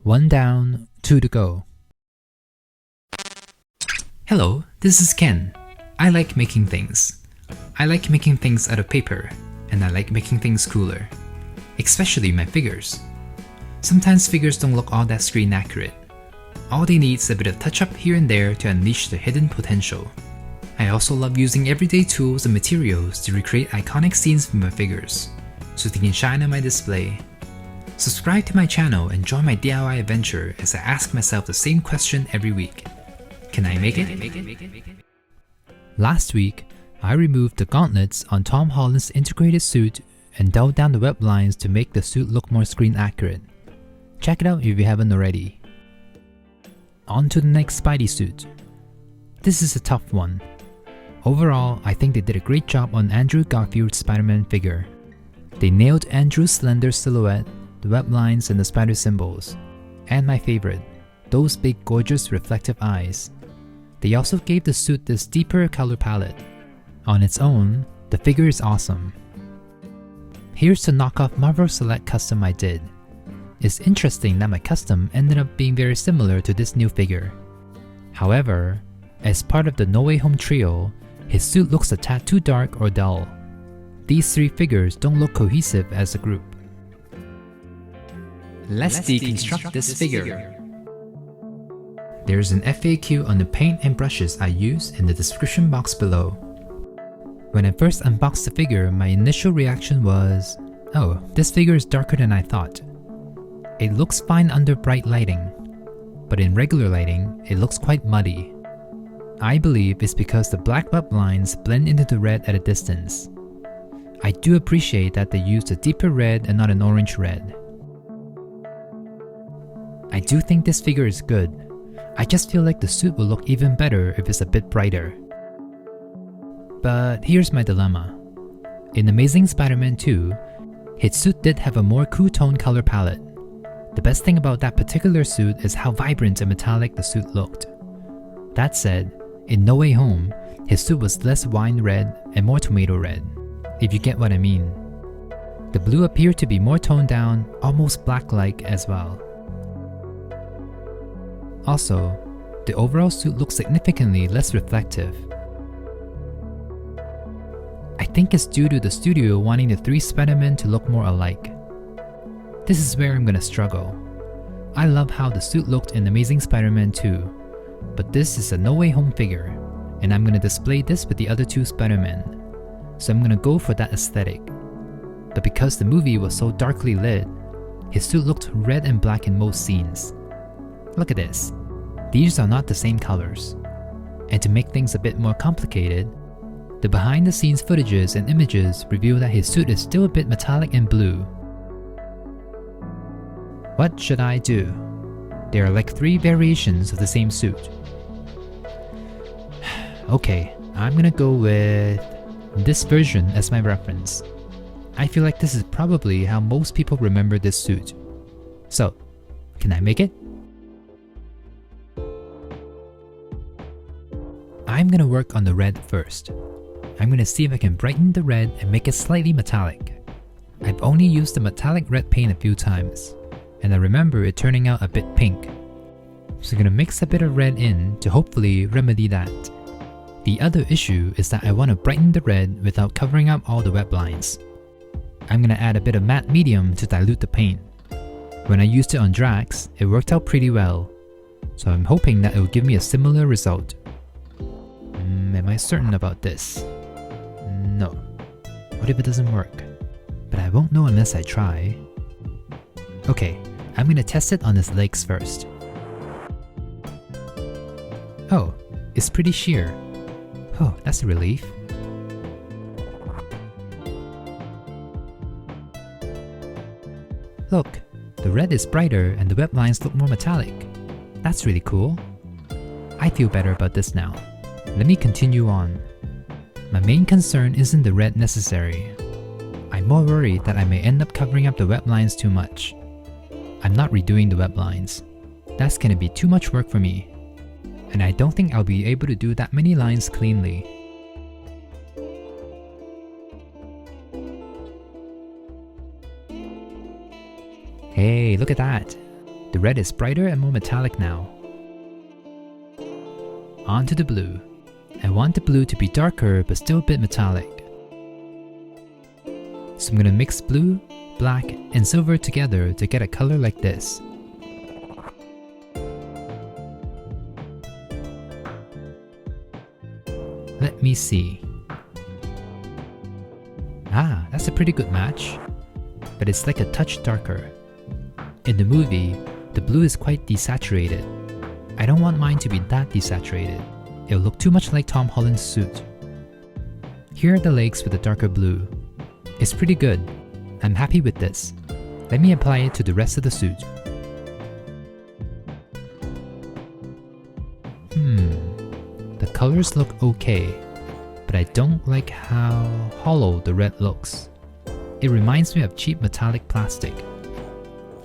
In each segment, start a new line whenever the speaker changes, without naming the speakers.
One down, two to go. Hello, this is Ken. I like making things. I like making things out of paper, and I like making things cooler. Especially my figures. Sometimes figures don't look all that screen accurate. All they need is a bit of touch-up here and there to unleash their hidden potential. I also love using everyday tools and materials to recreate iconic scenes from my figures, so they can shine on my display. Subscribe to my channel and join my DIY adventure as I ask myself the same question every week. Can I make it? Last week, I removed the gauntlets on Tom Holland's integrated suit and dulled down the web lines to make the suit look more screen accurate. Check it out if you haven't already. On to the next Spidey suit. This is a tough one. Overall, I think they did a great job on Andrew Garfield's Spider-Man figure. They nailed Andrew's slender silhouette, the web lines and the spider symbols. And my favorite, those big gorgeous reflective eyes. They also gave the suit this deeper color palette. On its own, the figure is awesome. Here's the knockoff Marvel Select custom I did. It's interesting that my custom ended up being very similar to this new figure. However, as part of the No Way Home trio, his suit looks a tad too dark or dull. These three figures don't look cohesive as a group. Let's deconstruct this figure. There's an FAQ on the paint and brushes I use in the description box below. When I first unboxed the figure, my initial reaction was, oh, this figure is darker than I thought. It looks fine under bright lighting, but in regular lighting, it looks quite muddy. I believe it's because the black web lines blend into the red at a distance. I do appreciate that they used a deeper red and not an orange red. I do think this figure is good. I just feel like the suit will look even better if it's a bit brighter. But here's my dilemma. In Amazing Spider-Man 2, his suit did have a more cool tone color palette. The best thing about that particular suit is how vibrant and metallic the suit looked. That said, in No Way Home, his suit was less wine red and more tomato red, if you get what I mean. The blue appeared to be more toned down, almost black-like as well. Also, the overall suit looks significantly less reflective. I think it's due to the studio wanting the three Spider-Men to look more alike. This is where I'm gonna struggle. I love how the suit looked in Amazing Spider-Man 2, but this is a No Way Home figure, and I'm gonna display this with the other two Spider-Men, so I'm gonna go for that aesthetic. But because the movie was so darkly lit, his suit looked red and black in most scenes. Look at this. These are not the same colors. And to make things a bit more complicated, the behind-the-scenes footages and images reveal that his suit is still a bit metallic and blue. What should I do? There are like 3 variations of the same suit. Okay, I'm gonna go with this version as my reference. I feel like this is probably how most people remember this suit. So, can I make it? I'm gonna work on the red first. I'm gonna see if I can brighten the red and make it slightly metallic. I've only used the metallic red paint a few times, and I remember it turning out a bit pink. So I'm gonna mix a bit of red in to hopefully remedy that. The other issue is that I want to brighten the red without covering up all the web lines. I'm gonna add a bit of matte medium to dilute the paint. When I used it on Drax, it worked out pretty well, so I'm hoping that it will give me a similar result. Am I certain about this? No. What if it doesn't work? But I won't know unless I try. Okay, I'm gonna test it on his legs first. Oh, it's pretty sheer. Oh, that's a relief. Look, the red is brighter and the web lines look more metallic. That's really cool. I feel better about this now. Let me continue on. My main concern isn't the red necessary. I'm more worried that I may end up covering up the web lines too much. I'm not redoing the web lines. That's gonna be too much work for me. And I don't think I'll be able to do that many lines cleanly. Hey, look at that! The red is brighter and more metallic now. On to the blue. I want the blue to be darker but still a bit metallic. So I'm gonna mix blue, black, and silver together to get a color like this. Let me see. Ah, that's a pretty good match. But it's like a touch darker. In the movie, the blue is quite desaturated. I don't want mine to be that desaturated. It'll look too much like Tom Holland's suit. Here are the legs with the darker blue. It's pretty good. I'm happy with this. Let me apply it to the rest of the suit. The colors look okay, but I don't like how hollow the red looks. It reminds me of cheap metallic plastic.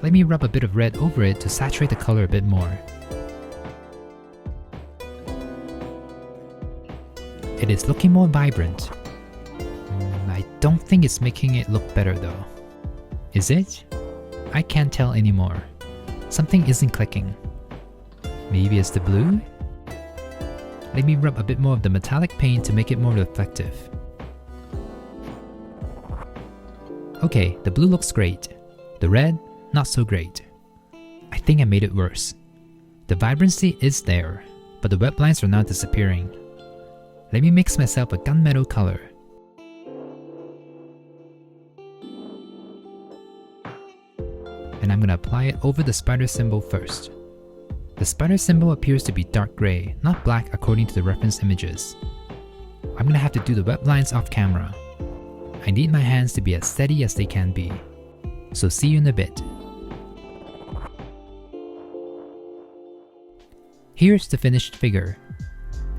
Let me rub a bit of red over it to saturate the color a bit more. It is looking more vibrant. I don't think it's making it look better though. Is it? I can't tell anymore. Something isn't clicking. Maybe it's the blue? Let me rub a bit more of the metallic paint to make it more reflective. Okay, the blue looks great. The red, not so great. I think I made it worse. The vibrancy is there, but the wet lines are now disappearing. Let me mix myself a gunmetal color. And I'm gonna apply it over the spider symbol first. The spider symbol appears to be dark gray, not black according to the reference images. I'm gonna have to do the wet lines off camera. I need my hands to be as steady as they can be. So see you in a bit. Here's the finished figure.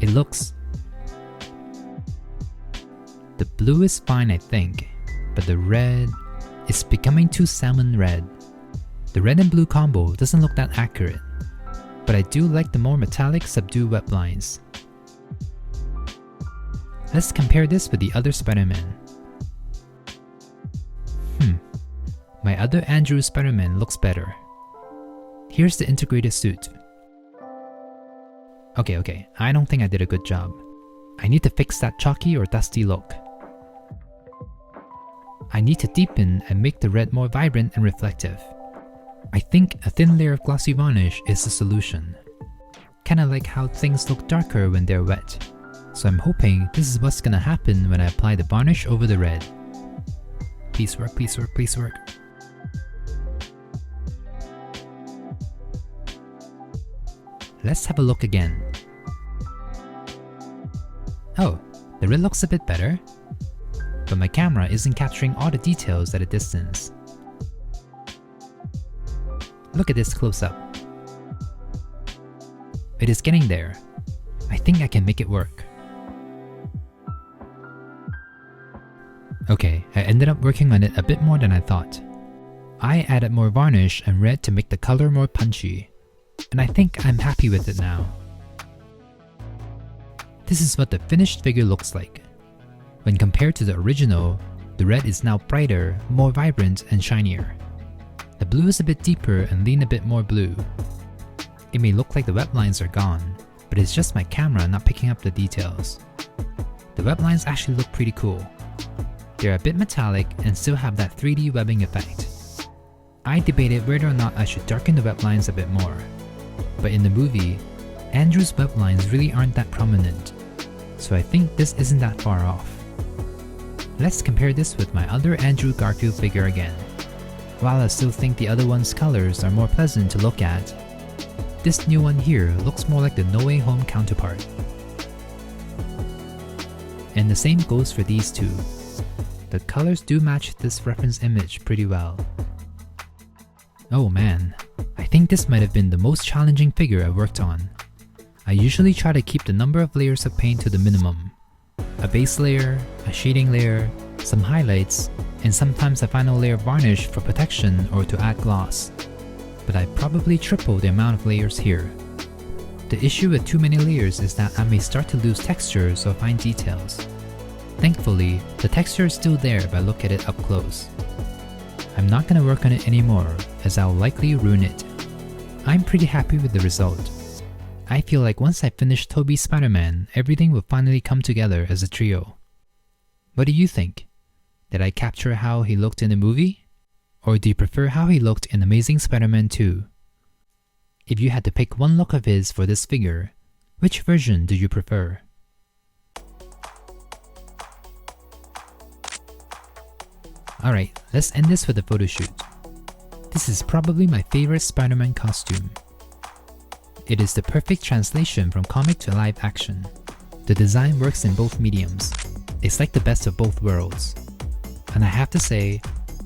It looks... The blue is fine I think, but the red is becoming too salmon red. The red and blue combo doesn't look that accurate, but I do like the more metallic subdued wet lines. Let's compare this with the other Spiderman. My other Andrew Spiderman looks better. Here's the integrated suit. Okay, I don't think I did a good job. I need to fix that chalky or dusty look. I need to deepen and make the red more vibrant and reflective. I think a thin layer of glossy varnish is the solution. Kinda like how things look darker when they're wet. So I'm hoping this is what's gonna happen when I apply the varnish over the red. Please work, please work, please work. Let's have a look again. Oh, the red looks a bit better. But my camera isn't capturing all the details at a distance. Look at this close up. It is getting there. I think I can make it work. Okay, I ended up working on it a bit more than I thought. I added more varnish and red to make the color more punchy, and I think I'm happy with it now. This is what the finished figure looks like. When compared to the original, the red is now brighter, more vibrant, and shinier. The blue is a bit deeper and lean a bit more blue. It may look like the wet lines are gone, but it's just my camera not picking up the details. The wet lines actually look pretty cool. They're a bit metallic and still have that 3D webbing effect. I debated whether or not I should darken the wet lines a bit more, but in the movie, Andrew's web lines really aren't that prominent, so I think this isn't that far off. Let's compare this with my other Andrew Garfield figure again. While I still think the other one's colors are more pleasant to look at, this new one here looks more like the No Way Home counterpart. And the same goes for these two. The colors do match this reference image pretty well. Oh man, I think this might have been the most challenging figure I worked on. I usually try to keep the number of layers of paint to the minimum. A base layer, a shading layer, some highlights, and sometimes a final layer of varnish for protection or to add gloss. But I probably tripled the amount of layers here. The issue with too many layers is that I may start to lose textures or fine details. Thankfully, the texture is still there if I look at it up close. I'm not going to work on it anymore as I'll likely ruin it. I'm pretty happy with the result. I feel like once I finish Tobey's Spider-Man, everything will finally come together as a trio. What do you think? Did I capture how he looked in the movie? Or do you prefer how he looked in Amazing Spider-Man 2? If you had to pick one look of his for this figure, which version do you prefer? Alright, let's end this with a photo shoot. This is probably my favorite Spider-Man costume. It is the perfect translation from comic to live action. The design works in both mediums. It's like the best of both worlds. And I have to say,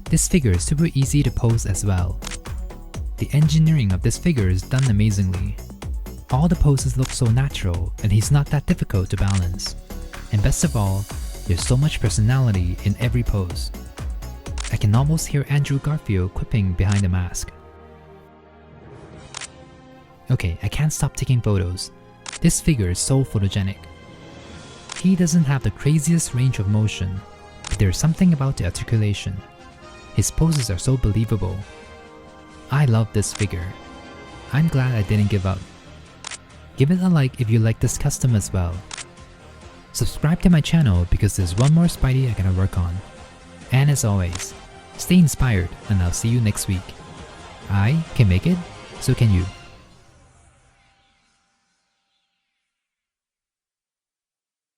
this figure is super easy to pose as well. The engineering of this figure is done amazingly. All the poses look so natural and he's not that difficult to balance. And best of all, there's so much personality in every pose. I can almost hear Andrew Garfield quipping behind the mask. Okay, I can't stop taking photos. This figure is so photogenic. He doesn't have the craziest range of motion, but there's something about the articulation. His poses are so believable. I love this figure. I'm glad I didn't give up. Give it a like if you like this custom as well. Subscribe to my channel because there's one more Spidey I gotta work on. And as always, stay inspired and I'll see you next week. I can make it, so can you.